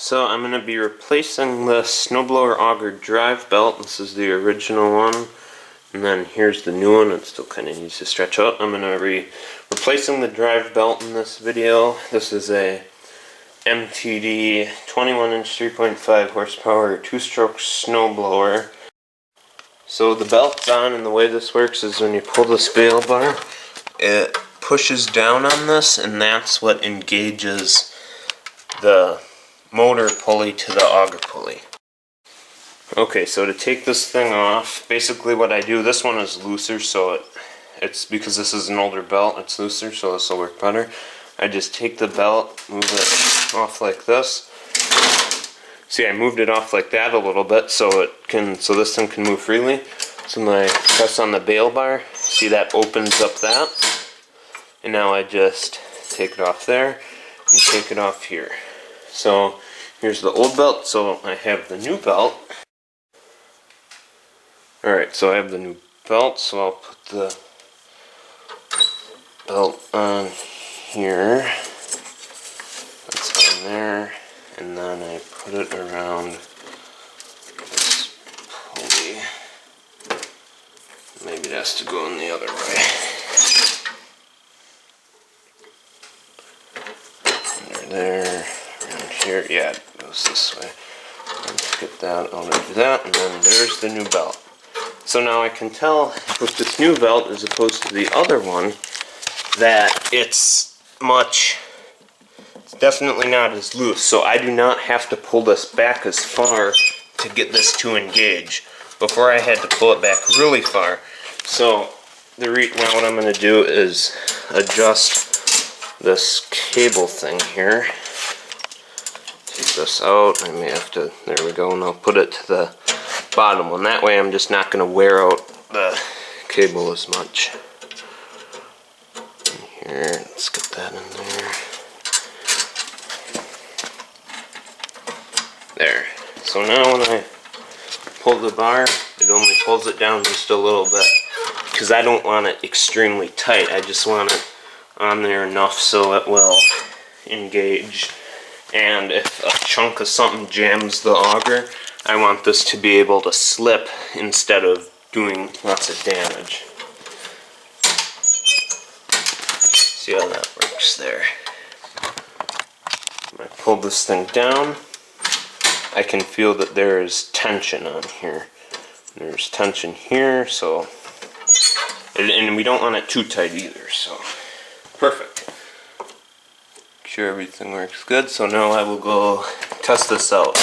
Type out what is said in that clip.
So I'm going to be replacing the Snowblower Auger drive belt. This is the original one. And then here's the new one. It still kind of needs to stretch out. I'm going to be replacing the drive belt in this video. This is a MTD 21-inch 3.5 horsepower 2-stroke snowblower. So the belt's on, and the way this works is when you pull this bail bar, it pushes down on this, and that's what engages the motor pulley to the auger pulley. Okay, so to take this thing off, basically what I do, this one is looser, so it's because this is an older belt, it's looser, so this will work better. I just take the belt, move it off like this. See, I moved it off like that a little bit so this thing can move freely. So then I press on the bail bar, see that opens up that. And now I just take it off there and take it off here. So here's the old belt, so I have the new belt. Alright, so I have the new belt, so I'll put the belt on here. That's on there, and then I put it around this pulley. Maybe it has to go in the other way. Under there, around here, yeah, it goes this way. Let's get that, I'll do that, and then there's the new belt. So now I can tell with this new belt as opposed to the other one that it's definitely not as loose. So I do not have to pull this back as far to get this to engage. Before I had to pull it back really far. So now what I'm going to do is adjust this cable thing here. Take this out. I may have to, there we go, and I'll put it to the bottom one. That way I'm just not going to wear out the cable as much. Here, let's get that in there. There. So now when I pull the bar, it only pulls it down just a little bit. Because I don't want it extremely tight. I just want it on there enough so it will engage. And if a chunk of something jams the auger, I want this to be able to slip instead of doing lots of damage. See how that works there. When I pull this thing down, I can feel that there is tension on here. There's tension here, so, and we don't want it too tight either, so perfect. Make sure everything works good, so now I will go test this out.